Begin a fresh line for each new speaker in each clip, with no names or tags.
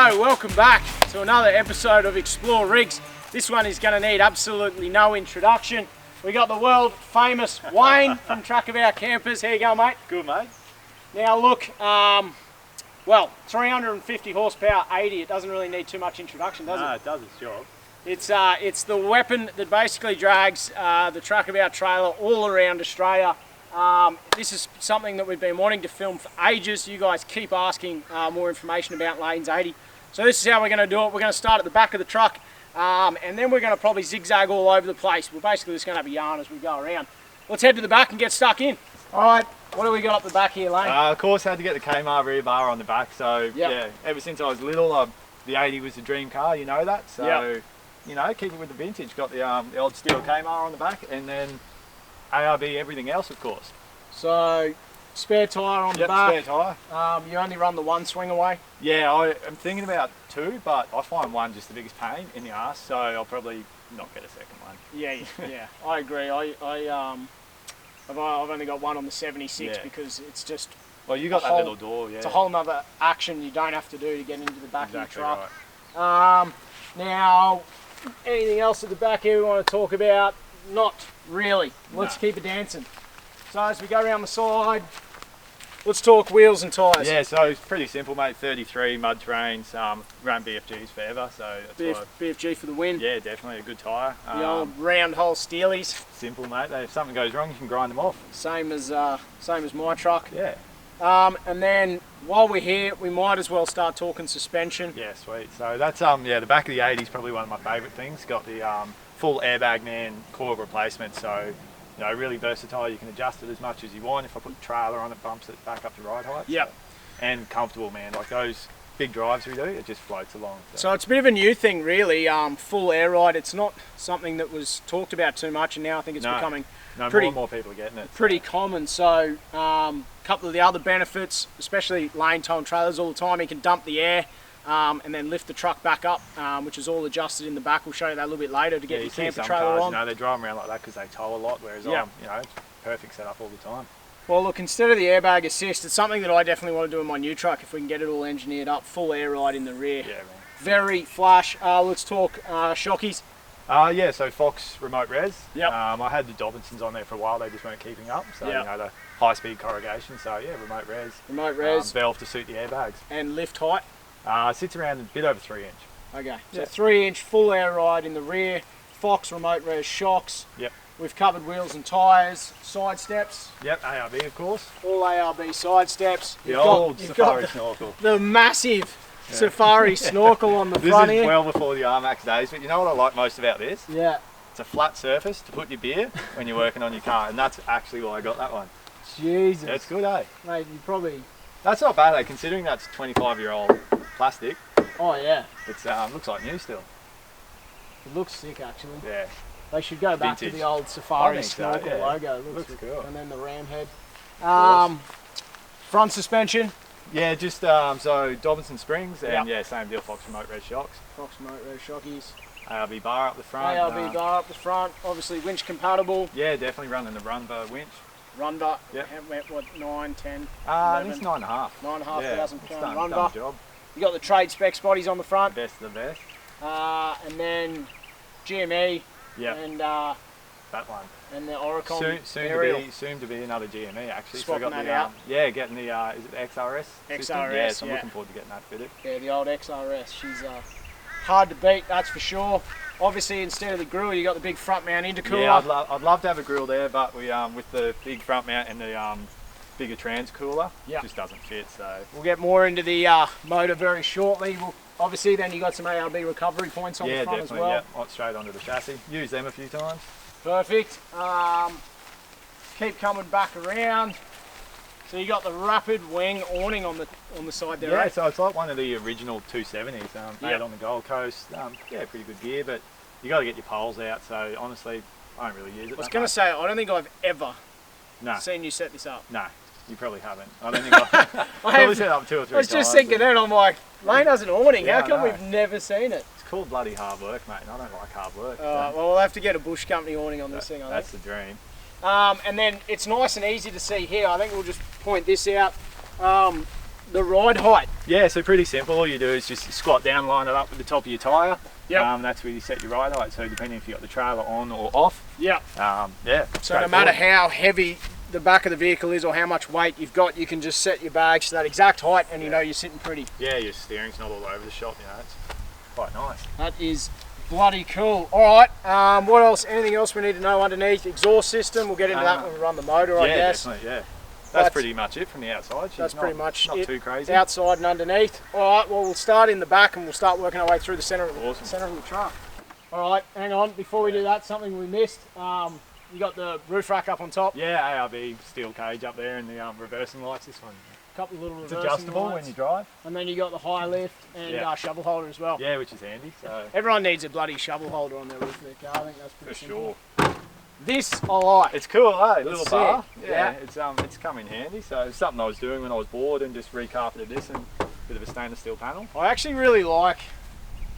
So, welcome back to another episode of Explore Rigs. This one is going to need absolutely no introduction. We got the world famous Wayne from Trackabout Campers. How you going, mate?
Good, mate.
Now look, well, 350 horsepower, 80, it doesn't really need too much introduction, does it?
No, it does its job.
It's the weapon that basically drags the Trackabout trailer all around Australia. This is something that we've been wanting to film for ages. You guys keep asking more information about Lane's 80. So this is how we're going to do it. We're going to start at the back of the truck and then we're going to probably zigzag all over the place. We're basically just going to have a yarn as we go around. Let's head to the back and get stuck in. Alright, what do we got up the back here, Lane?
Of course, I had to get the Kmart rear bar on the back. So yeah, ever since I was little, the 80 was the dream car, you know that. So you know, keep it with the vintage. Got the old steel Kmart on the back, and then ARB everything else, of course.
So spare tyre on the back.
Spare tyre.
You only run the one swing away?
Yeah, I'm thinking about two, but I find one just the biggest pain in the arse, so I'll probably not get a second one.
Yeah, I agree. I've only got one on the 76 because it's just...
Well, you got that little door, yeah.
It's a whole nother action you don't have to do to get into the back of your truck.
Right.
Now, anything else at the back here we want to talk about? Not really. Let's keep it dancing. So as we go around the side, let's talk wheels and tyres.
Yeah, so it's pretty simple, mate. 33 mud terrains, run BFGs forever, so that's
BFG for the win.
Yeah, definitely a good tyre.
The old round hole Steelies.
Simple, mate. If something goes wrong, you can grind them off.
Same as my truck.
Yeah.
And then while we're here, we might as well start talking suspension.
Yeah, sweet. So that's yeah, the back of the 80 is probably one of my favourite things. Got the full airbag man coil replacement, so you know, really versatile. You can adjust it as much as you want. If I put the trailer on it, bumps it back up to ride height.
Yep.
So, and comfortable, man. Like those big drives we do, it just floats along.
So it's a bit of a new thing, really. Full air ride. It's not something that was talked about too much, and now I think it's becoming
more and more people are getting it.
Pretty common. So a couple of the other benefits, especially Lane towing trailers all the time, you can dump the air and then lift the truck back up, which is all adjusted in the back. We'll show you that a little bit later to get your camper trailer on.
You know, they drive them around like that because they tow a lot, whereas you know, it's perfect setup all the time.
Well, look, instead of the airbag assist, it's something that I definitely want to do in my new truck if we can get it all engineered up. Full air ride in the rear.
Yeah, man.
Very flash. Let's talk shockies.
Yeah, so Fox remote res.
Yep.
I had the Dobinsons on there for a while, they just weren't keeping up. So, you know, the high speed corrugation. So, yeah, remote res.
Remote res.
Valve to suit the airbags.
And lift height?
Sits around a bit over 3 inch.
Okay, so 3-inch full air ride in the rear. Fox remote res shocks.
Yep. We've
covered wheels and tyres, side steps.
Yep, ARB of course.
All ARB side steps.
The old Safari snorkel.
The massive Safari snorkel on the front here.
This is well before the RMAX days, but you know what I like most about this?
Yeah.
It's a flat surface to put your beer when you're working on your car, and that's actually why I got that one.
Jesus.
It's good, eh?
Mate, you probably...
That's not bad, eh? Considering that's 25-year-old plastic.
Oh, yeah.
It's looks like new still.
It looks sick, actually.
Yeah.
They should go back to the old Safari snorkel logo.
Looks cool.
And then the ram head. Front suspension.
Yeah, just so Dobinson springs and same deal. Fox remote res shocks.
Fox remote res shockies.
ARB bar up the front.
ARB bar up the front. Obviously winch compatible.
Yeah, definitely running the Runva winch.
Runva.
Yep.
What 9, 10?
It's 9.5.
9,500 pound Runva.
Done job.
You got the trade specs bodies on the front.
Best of the best.
And then GME.
Yeah.
And
that one.
And the Oricon
soon to be another GME actually.
Swapping
so I got
that out.
Yeah, getting the is it the XRS?
XRS.
Yeah, so I'm looking forward to getting that fitted.
Yeah, the old XRS. She's hard to beat, that's for sure. Obviously, instead of the grill, you got the big front mount intercooler.
Yeah, I'd love to have a grill there, but we with the big front mount and the bigger trans cooler, it just doesn't fit. So
we'll get more into the motor very shortly. Obviously, then you got some ARB recovery points on the front as well.
Yeah, straight onto the chassis. Use them a few times.
Perfect. Keep coming back around. So you got the rapid wing awning on the side there.
Yeah, so it's like one of the original 270s made on the Gold Coast. Yeah, pretty good gear, but you got to get your poles out. So honestly, I don't really use it.
I was going to say, I don't think I've ever seen you set this up.
No. You probably haven't. I don't think I've probably set it up 2 or 3 times.
I was just thinking then, I'm like, Lane has an awning, how come we've never seen it?
It's called bloody hard work, mate, and I don't like hard work.
Well, we'll have to get a Bush Company awning on this thing, I think.
That's the dream.
And then it's nice and easy to see here. I think we'll just point this out. the ride height?
Yeah, so pretty simple. All you do is just squat down, line it up with the top of your tyre.
Yep.
That's where you set your ride height. So depending if you've got the trailer on or off.
Yep.
Yeah.
So no matter how heavy the back of the vehicle is or how much weight you've got, you can just set your bags to that exact height and you know you're sitting pretty.
Yeah, your steering's not all over the shop, you know, it's quite nice.
That is bloody cool. Alright, what else? Anything else we need to know underneath? Exhaust system, we'll get into that when we run the motor, I guess.
Definitely, yeah. That's pretty much it from the outside.
That's pretty much
not
it.
Too crazy.
Outside and underneath. Alright, well we'll start in the back and we'll start working our way through the centre of the truck. Alright, hang on, before we do that, something we missed. You got the roof rack up on top.
Yeah, ARB steel cage up there and the reversing lights, this one.
A couple of little reversing
It's adjustable
lights.
when you drive.
And then you got the high lift and shovel holder as well.
Yeah, which is handy. So
everyone needs a bloody shovel holder on their roof of their car. I think that's pretty simple.
sure.
This I like.
It's cool, eh? Little bar.
Yeah.
It's come in handy. So it's something I was doing when I was bored and just recarpeted this and a bit of a stainless steel panel.
I actually really like,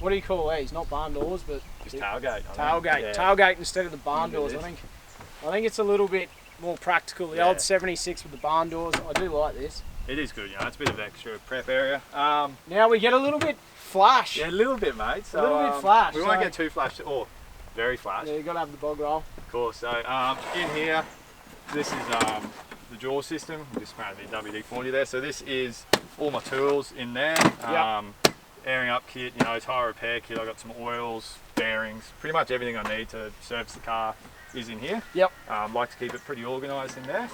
what do you call these? Not barn doors, but
just tailgate.
Tailgate instead of the barn doors. I think it's a little bit more practical. The old 76 with the barn doors. I do like this.
It is good, you know. It's a bit of extra prep area.
Now we get a little bit flash.
Yeah, a little bit, mate. So,
a little bit flash.
We won't get too flash, or very flash.
Yeah, you got to have the bog roll.
Of course. So in here, this is the drawer system. I'm just spraying the WD-40 there. So this is all my tools in there. Airing up kit, you know, tyre repair kit. I've got some oils, bearings, pretty much everything I need to service the car is in here.
Yep.
Like to keep it pretty organised in there.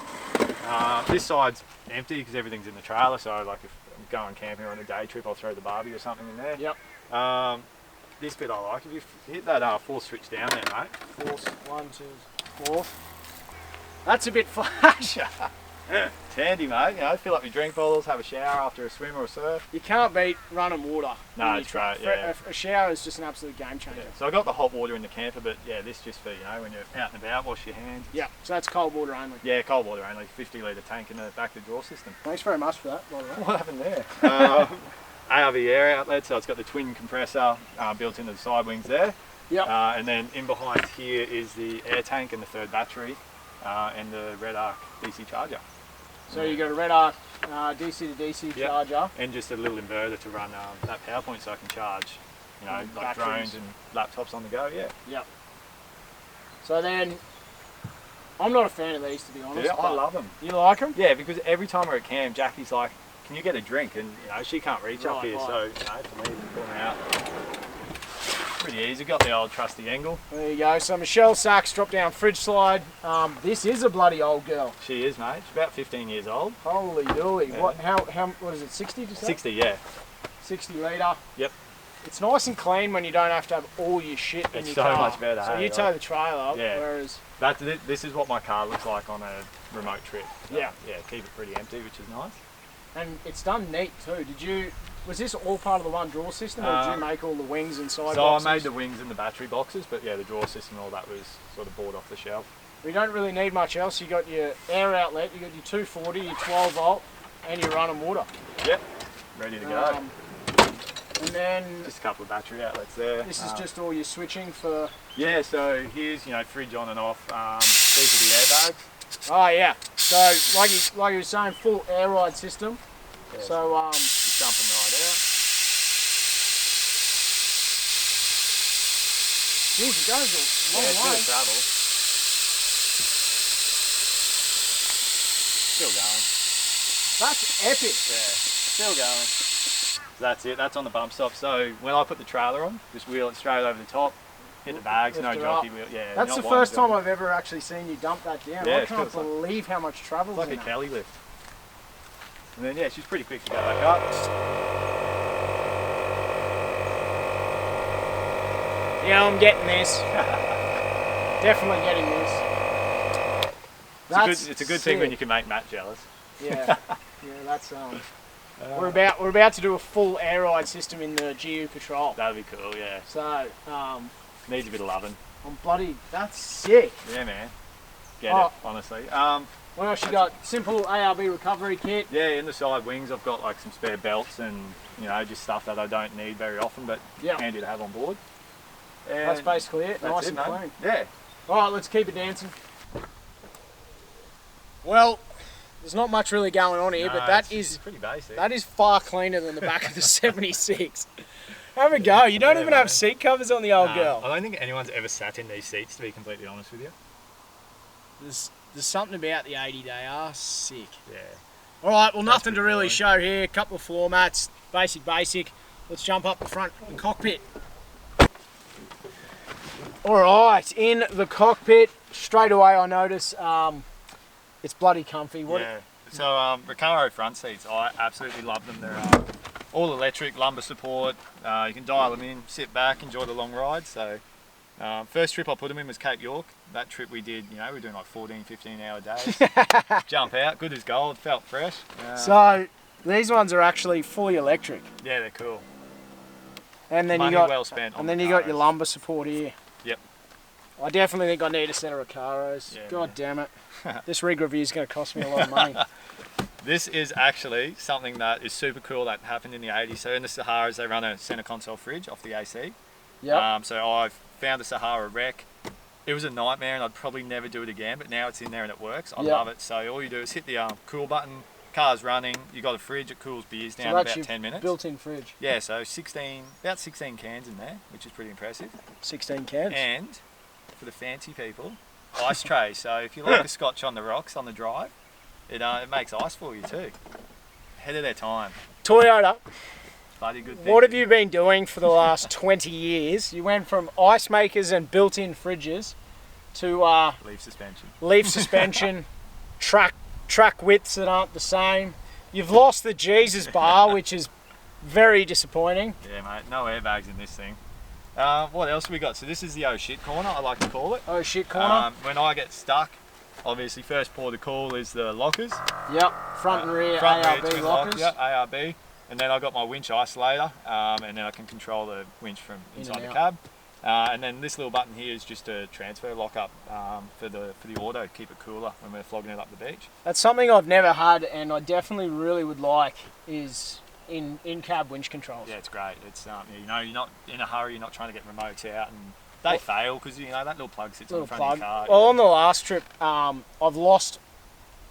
This side's empty because everything's in the trailer, so like if I'm going camping or on a day trip, I'll throw the barbie or something in there.
Yep.
This bit I like. If you hit that force switch down there, mate.
Force, 1, 2, 4. That's a bit flash.
It's handy, mate. You know, fill up your drink bottles, have a shower after a swim or a surf.
You can't beat running water.
No, it's great, yeah.
A shower is just an absolute game changer.
Yeah. So I got the hot water in the camper, but yeah, this just for, you know, when you're out and about, wash your hands.
Yeah, so that's cold water only.
Yeah, cold water only, 50 litre tank in the back of the drawer system.
Thanks very much for that, by the way.
What happened there? ARV air outlet, so it's got the twin compressor built into the side wings there.
Yep.
And then in behind here is the air tank and the third battery and the Red Arc DC charger.
So you got a Red Arc DC to DC charger.
And just a little inverter to run that power point so I can charge, you know, like
batteries.
drones and laptops on the go,
Yep. So then, I'm not a fan of these, to be honest.
Yeah, I love them.
You like them?
Yeah, because every time we're at camp, Jackie's like, can you get a drink? And you know, she can't reach up here, so you know, for me, pull them out. Pretty easy. Got the old trusty angle.
There you go. So Michelle Sachs drop down fridge slide. This is a bloody old girl.
She is, mate. She's about 15 years old.
Holy dooly.
Yeah.
What is it, 60 to say?
60, yeah.
60 litre.
Yep.
It's nice and clean when you don't have to have all your shit in your car.
It's so much better.
So you tow the trailer, whereas...
This is what my car looks like on a remote trip. So, yeah, keep it pretty empty, which is nice.
And it's done neat too. Was this all part of the one drawer system, or did you make all the wings and side boxes?
So I made the wings and the battery boxes, but yeah, the drawer system and all that was sort of bought off the shelf.
We don't really need much else. You got your air outlet, you got your 240, your 12 volt, and your running water.
Yep, ready to go.
And then
just a couple of battery outlets there.
This is just all your switching for.
Yeah, so here's fridge on and off. These are the airbags.
Oh yeah. So like you were saying, full air ride system.
Yeah,
so
just dumping right out.
Geez, it goes a long way.
It's good travel. Still going.
That's epic.
Yeah, still going. So that's it. That's on the bump stop. So when I put the trailer on, just wheel it straight over the top. Hit the bags, no jockey wheel. Yeah,
that's the first time I've ever actually seen you dump that down.
Yeah,
I can't believe how much travel.
It's like a Kelly lift. And then she's pretty quick to go back up.
Yeah, I'm getting this.
Definitely getting this.
It's a good thing when you can make Matt jealous.
Yeah, that's we're about to do a full air ride system in the GU Patrol.
That'd be cool, yeah.
So
needs a bit of loving.
That's sick.
Yeah, man. Get it, honestly.
What else you got? Simple ARB recovery kit.
Yeah, in the side wings I've got like some spare belts and just stuff that I don't need very often, but handy to have on board. And
that's basically it. Nice and clean.
Yeah.
All right, let's keep it dancing. Well, There's not much really going on here, but
it's pretty basic.
that is far cleaner than the back of the 76. Have a go. You don't even have seat covers on the old girl.
I don't think anyone's ever sat in these seats, to be completely honest with you.
There's something about the 80. They are sick.
Yeah.
All right, well, nothing to really show here. A couple of floor mats, basic. Let's jump up the front and cockpit. All right, in the cockpit, straight away I notice it's bloody comfy.
So Recaro front seats, I absolutely love them. They're all electric, lumbar support. You can dial them in, sit back, enjoy the long ride. So first trip I put them in was Cape York. That trip we did, we were doing like 14, 15 hour days. Jump out, good as gold, felt fresh.
So these ones are actually fully electric.
Yeah, they're cool.
And then
Money well spent.
And then you got your lumbar support here.
Yep.
I definitely think I need a set of Recaros.
Yeah,
God damn it. This rig review is going to cost me a lot of money.
This is actually something that is super cool that happened in the 80s. So in the Saharas, they run a center console fridge off the AC.
Yep.
So I've found the Sahara wreck. It was a nightmare and I'd probably never do it again, but now it's in there and it works. I love it. So all you do is hit the cool button, car's running, you got a fridge, it cools beers down in about 10 minutes.
Built-in fridge.
Yeah, so about 16 cans in there, which is pretty impressive.
16 cans.
And for the fancy people, ice tray. So if you like a scotch on the rocks on the drive, it makes ice for you too. Ahead of their time.
Toyota.
Bloody good thing.
What have you been doing for the last 20 years? You went from ice makers and built-in fridges to leaf suspension, track widths that aren't the same. You've lost the Jesus bar, which is very disappointing.
Yeah, mate. No airbags in this thing. What else have we got? So this is the oh shit corner, I like to call it.
Oh shit corner.
When I get stuck, obviously first port of call is the lockers.
Yep. Front and rear ARB lockers.
Yep, ARB. And then I've got my winch isolator, and then I can control the winch from inside the cab. And then this little button here is just a transfer lock-up for the auto, keep it cooler when we're flogging it up the beach.
That's something I've never had, and I definitely really would like is in-cab winch controls.
Yeah, it's great. It's you're not in a hurry, you're not trying to get remotes out, and they fail because that little plug sits on the front of your car.
Well, on the last trip, I've lost.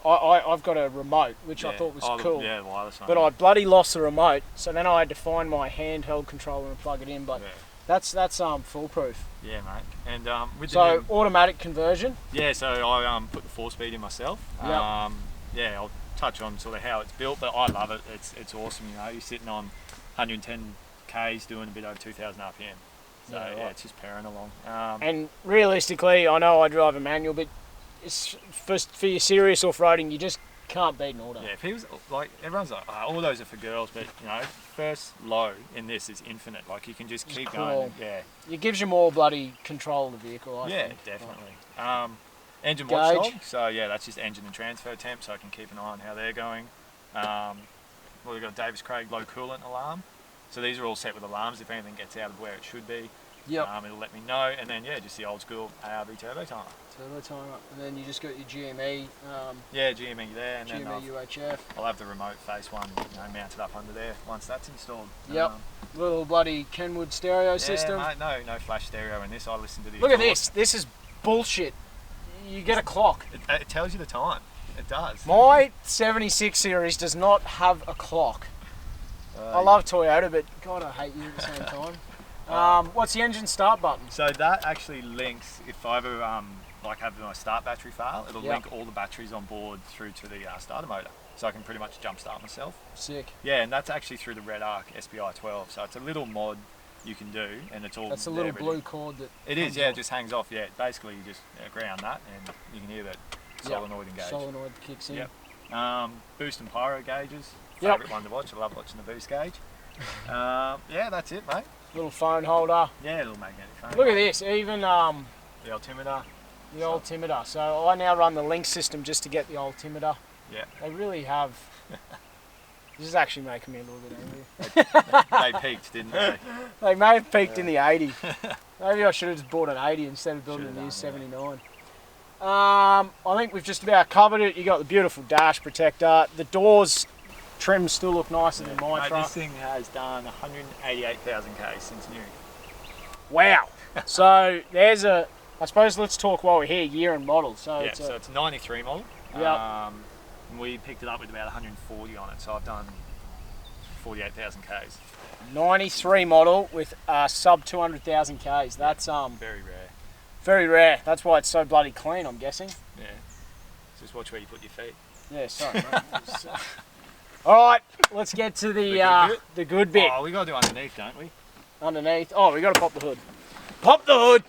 I've got a remote, which I thought was cool.
Yeah, wireless one.
But I bloody lost the remote, so then I had to find my handheld controller and plug it in. But that's foolproof.
Yeah, mate. And with
automatic conversion.
Yeah, so I put the 4-speed in myself.
Yep.
Yeah, I'll touch on sort of how it's built, but I love it. It's awesome. You're sitting on 110 k's doing a bit over 2,000 RPM. So it's just purring along.
And realistically, I know I drive a manual, but it's for your serious off-roading, you just can't beat an auto.
Yeah, people's everyone's like, autos are for girls, but first low in this is infinite. Like you can just keep going. Yeah.
It gives you more bloody control of the vehicle, I think.
Yeah, definitely. Engine watchdog. So yeah, that's just engine and transfer temp, so I can keep an eye on how they're going. We've got Davis Craig low coolant alarm. So these are all set with alarms if anything gets out of where it should be.
Yep.
It'll let me know, and then just the old school ARB turbo timer.
Turbo timer, and then you just got your GME.
GME there, and
GME
then
UHF.
I'll have the remote face one, mounted up under there once that's installed.
Yep. Little bloody Kenwood stereo system.
Mate, no flash stereo in this. I listen to the.
Look at this. This is bullshit. You get a clock.
It tells you the time. It does.
My 76 series does not have a clock. I love Toyota, but God, I hate you at the same time. What's the engine start button?
So that actually links, if I ever have my start battery fail, it'll link all the batteries on board through to the starter motor. So I can pretty much jump start myself.
Sick.
Yeah, and that's actually through the Red Arc SPI 12. So it's a little mod you can do, and it's all.
That's a little blue cord that.
It is, yeah. It just hangs off. Yeah, basically you just ground that, and you can hear that solenoid engage.
Solenoid kicks in.
Yep. Boost and pyro gauges. Favourite one to watch. I love watching the boost gauge. Yeah, that's it, mate.
Little phone holder.
Yeah, little magnetic phone.
Look at this, even
the altimeter.
The altimeter. So I now run the Link system just to get the altimeter.
Yeah.
They really have. This is actually making me a little bit angry.
They peaked, didn't they?
They may have peaked in the 80. Maybe I should have just bought an 80 instead of building a new 79. I think we've just about covered it. You got the beautiful dash protector. The doors trims still look nicer than my truck.
This thing has done 188,000 k's since new.
Wow. So there's I suppose let's talk while we're here, year and model. So
it's a 93 model.
Yep.
and we picked it up with about 140 on it. So I've done 48,000 Ks.
93 model with sub 200,000 Ks. That's
very rare.
Very rare. That's why it's so bloody clean, I'm guessing.
Yeah. Just watch where you put your feet.
Yeah, sorry, mate. All right, let's get to the good bit.
Oh, we got to do underneath, don't we?
Underneath. Oh, we got to pop the hood. Pop the hood.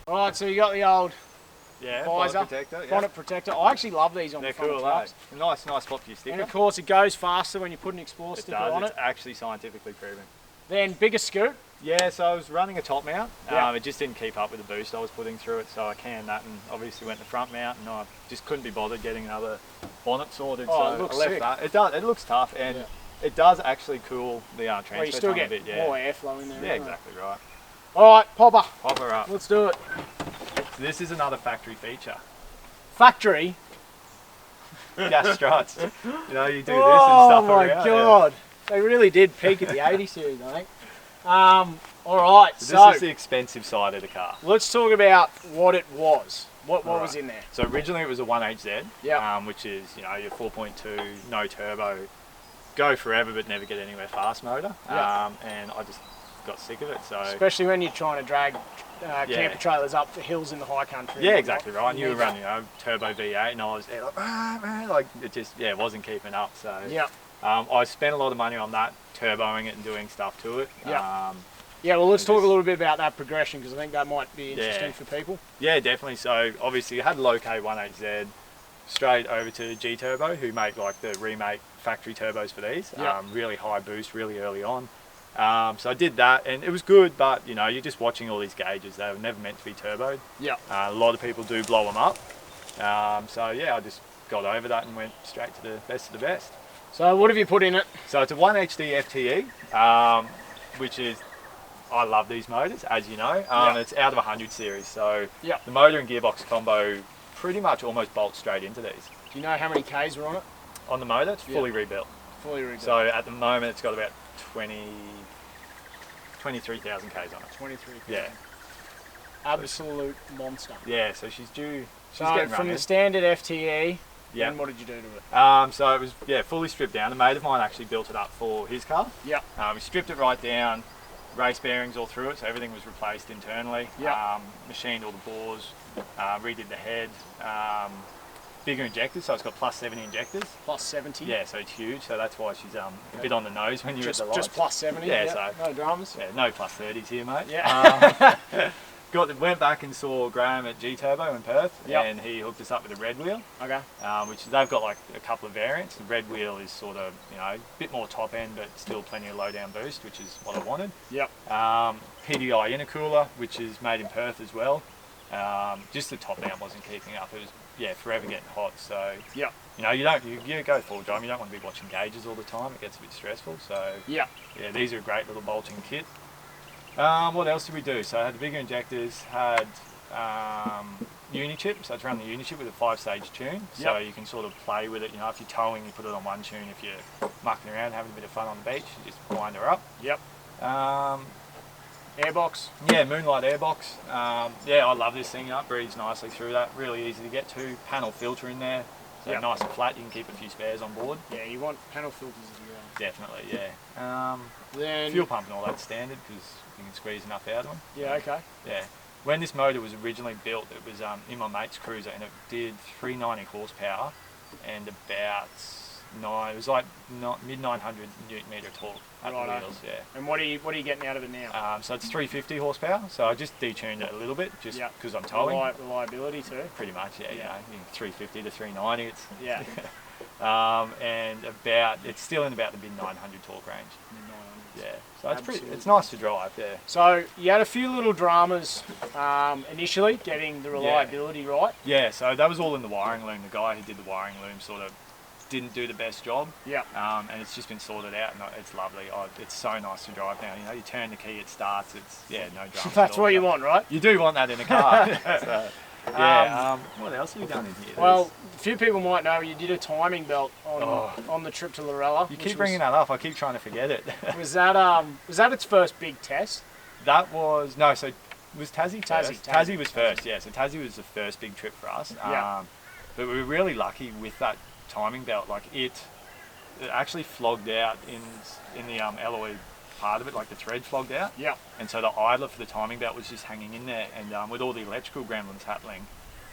All right, so you got the old visor,
bonnet protector. Yeah.
bonnet protector. I actually love these on the front of trucks.
Nice spot for your sticker.
And of course, it goes faster when you put an Explorer sticker on it.
It's actually scientifically proven.
Then bigger scoop.
Yeah, so I was running a top mount.
Yeah.
It just didn't keep up with the boost I was putting through it, so I canned that and obviously went the front mount, and I just couldn't be bothered getting another bonnet sorted.
Oh,
so
it looks
I left
sick.
that. It does. It looks tough, and it does actually cool the transfer
Well, you still
time
get
a bit. Yeah.
more airflow in there.
Yeah, exactly right.
All right, popper.
Pop her up.
Let's do it.
So this is another factory feature.
Factory.
Gas struts. You know, you do this and
Oh
stuff
my
around.
god. They really did peak at the 80 series, I think. All right,
So this is the expensive side of the car.
let's talk about what it was. What was in there?
So originally it was a 1HZ,
Yeah.
which is, you know, your 4.2, no turbo, go forever but never get anywhere fast motor.
Yeah.
And I just got sick of it. So
Especially when you're trying to drag camper trailers up the hills in the high country.
yeah, exactly right. And you were running, you know, turbo V8, and I was there like it just wasn't keeping up. So
Yeah.
I spent a lot of money on that, turboing it and doing stuff to it.
Yeah. Yeah, well, let's talk a little bit about that progression, because I think that might be interesting for people.
Yeah, definitely. So obviously you had low K 1HZ straight over to G Turbo, who make like the remake factory turbos for these.
Yeah.
Really high boost, really early on. So I did that, and it was good, but you know, you're just watching all these gauges. They were never meant to be turboed.
Yeah.
A lot of people do blow them up. So yeah, I just got over that and went straight to the best of the best.
So what have you put in it?
So it's a 1HD FTE, which is, I love these motors, as you know. It's out of 100 series, so the motor and gearbox combo pretty much almost bolts straight into these.
Do you know how many Ks were on it?
On the motor, it's fully rebuilt.
Fully rebuilt.
So at the moment, it's got about 23,000 Ks on it.
23.
Yeah.
Absolute monster.
Yeah, so she's due. She's
So
getting
from
running.
the standard FTE,
Yeah.
then what did you do to it?
So it was fully stripped down. A mate of mine actually built it up for his car.
Yeah.
We stripped it right down, race bearings all through it, so everything was replaced internally.
Yeah.
Machined all the bores, redid the head. Bigger injectors, so it's got plus 70 injectors.
Plus 70.
Yeah, so it's huge. So that's why she's a bit on the nose when you're at the lights.
Just plus 70.
Yeah, so
no dramas.
yeah, no plus 30s here, mate.
Yeah.
Went back and saw Graham at G Turbo in Perth,
Yep.
and he hooked us up with a red wheel.
Okay.
Which they've got like a couple of variants. The red wheel is sort of, you know, a bit more top end, but still plenty of low down boost, which is what I wanted.
Yep.
PDI intercooler, which is made in Perth as well. Just the top mount wasn't keeping up. It was forever getting hot. So
Yep.
you know, you go full drive. You don't want to be watching gauges all the time. It gets a bit stressful. So
Yeah.
these are a great little bolting kit. What else did we do? So I had the bigger injectors, had Unichip, so it's run the Unichip with a 5-stage tune, so you can sort of play with it. You know, if you're towing, you put it on one tune. If you're mucking around, having a bit of fun on the beach, you just wind her up.
Yep. Airbox.
Yeah, Moonlight airbox. I love this thing. It breathes nicely through that. Really easy to get to. Panel filter in there, so nice and flat. You can keep a few spares on board.
Yeah, you want panel filters as well.
Definitely, yeah.
Then
Fuel pump and all that's standard because you can squeeze enough out of them.
Yeah. Okay.
Yeah. When this motor was originally built, it was in my mate's cruiser, and it did 390 horsepower and about it was like mid 900 newton meter torque at the wheels. Yeah.
And what are you getting out of it now?
So it's 350 horsepower. So I just detuned it a little bit, just because I'm towing.
Reliability too.
Pretty much, yeah. You know, 350 to 390. It's
Yeah.
and it's still in about the mid 900 torque range.
Mid 900s.
Yeah. So it's nice to drive. Yeah.
So you had a few little dramas initially getting the reliability right.
Yeah. So that was all in the wiring loom. The guy who did the wiring loom sort of didn't do the best job.
Yeah.
And it's just been sorted out, and it's lovely. It's so nice to drive now. You know, you turn the key, it starts. It's no drama.
That's what you want, right?
You do want that in a car. What else have you done in here?
Well, a few people might know you did a timing belt on the trip to Lorella.
You keep bringing that up. I keep trying to forget it.
Was that its first big test?
That was no. So was Tassie first?
Tassie
was first. Yeah. So Tassie was the first big trip for us.
Yeah.
But we were really lucky with that timing belt. Like it actually flogged out in the alloy part of it, like the thread flogged out.
Yeah.
And so the idler for the timing belt was just hanging in there, and with all the electrical gremlins happening,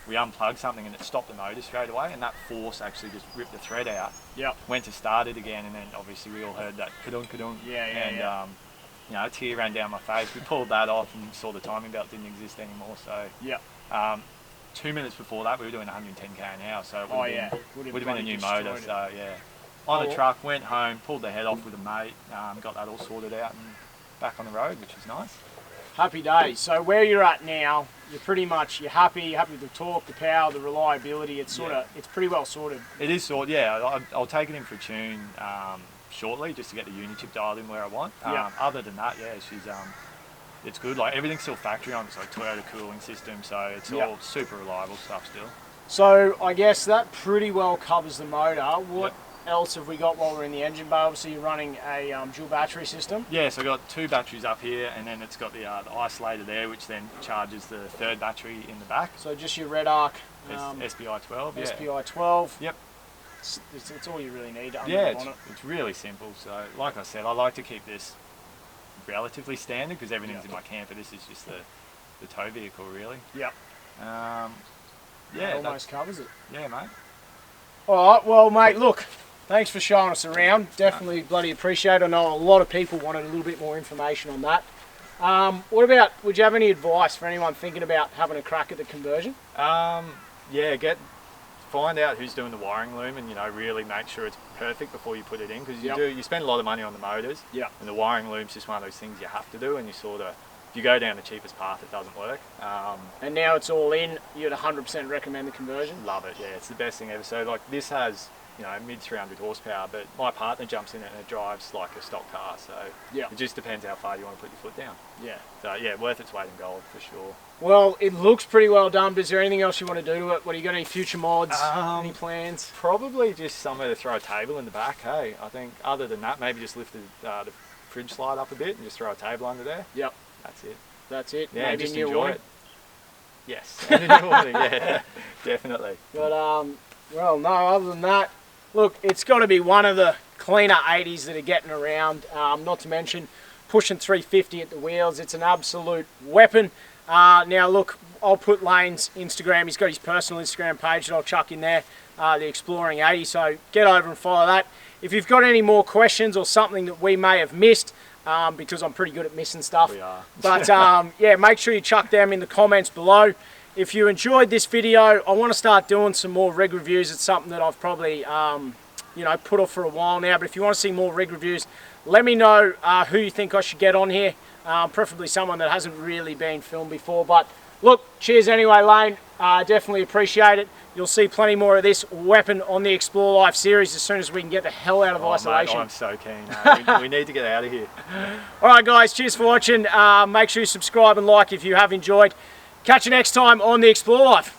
we unplugged something and it stopped the motor straight away, and that force actually just ripped the thread out.
Yeah.
Went to start it again, and then obviously we all heard that kadunk kadunk. And you know, a tear ran down my face. We pulled that off and saw the timing belt didn't exist anymore. So 2 minutes before that, we were doing 110k an hour. So it would have been a new motor. So yeah. On the truck, went home, pulled the head off with a mate, got that all sorted out and back on the road, which was nice.
Happy days. So where you're at now, you're happy with the torque, the power, the reliability. It's it's pretty well sorted.
It is sorted, yeah. I'll take it in for a tune shortly, just to get the Unichip dialed in where I want. Other than that, yeah, it's good. Like everything's still factory on, it's like Toyota cooling system, so it's all super reliable stuff still.
So I guess that pretty well covers the motor. What else have we got while we're in the engine bay? Obviously you're running a dual battery system. Yeah, so I've got 2 batteries up here, and then it's got the isolator there, which then charges the 3rd battery in the back. So just your red arc
SPI 12.
SPI 12.
Yep.
It's all you really need to
it's really simple. So like I said, I like to keep this relatively standard because everything's in my camper. This is just the tow vehicle really.
Yep.
That
almost covers it.
Yeah, mate.
Alright, well mate, look, thanks for showing us around. Definitely bloody appreciate it. I know a lot of people wanted a little bit more information on that. What about, would you have any advice for anyone thinking about having a crack at the conversion?
Find out who's doing the wiring loom, and really make sure it's perfect before you put it in, because you spend a lot of money on the motors, and the wiring loom's just one of those things you have to do, and if you go down the cheapest path, it doesn't work.
And now it's all in, you'd 100% recommend the conversion?
Love it, yeah, it's the best thing ever. So like this has mid 300 horsepower, but my partner jumps in it and it drives like a stock car, so it just depends how far you want to put your foot down. So yeah, worth its weight in gold for sure. Well,
it looks pretty well done, but is there anything else you want to do to it? What, do you got any future mods, any plans?
Probably just somewhere to throw a table in the back, hey. I think other than that, maybe just lift the fridge slide up a bit and just throw a table under there.
Yep.
That's it.
Yeah, maybe
just
enjoy
awning. It. Yes, and a new awning, yeah, definitely.
But well, no, other than that, look, it's got to be one of the cleaner 80s that are getting around, not to mention pushing 350 at the wheels. It's an absolute weapon. Now look, I'll put Lane's Instagram, he's got his personal Instagram page that I'll chuck in there, the Exploring 80, so get over and follow that. If you've got any more questions or something that we may have missed, because I'm pretty good at missing stuff.
We are.
But yeah, make sure you chuck them in the comments below. If you enjoyed this video, I want to start doing some more rig reviews. It's something that I've probably put off for a while now, but if you want to see more rig reviews, let me know who you think I should get on here, preferably someone that hasn't really been filmed before. But look, cheers anyway, Lane, definitely appreciate it. You'll see plenty more of this weapon on the Explore Life series as soon as we can get the hell out of isolation.
Mate, I'm so keen. We need to get out of here.
Alright guys, cheers for watching. Make sure you subscribe and like if you have enjoyed. Catch you next time on the Explore Life.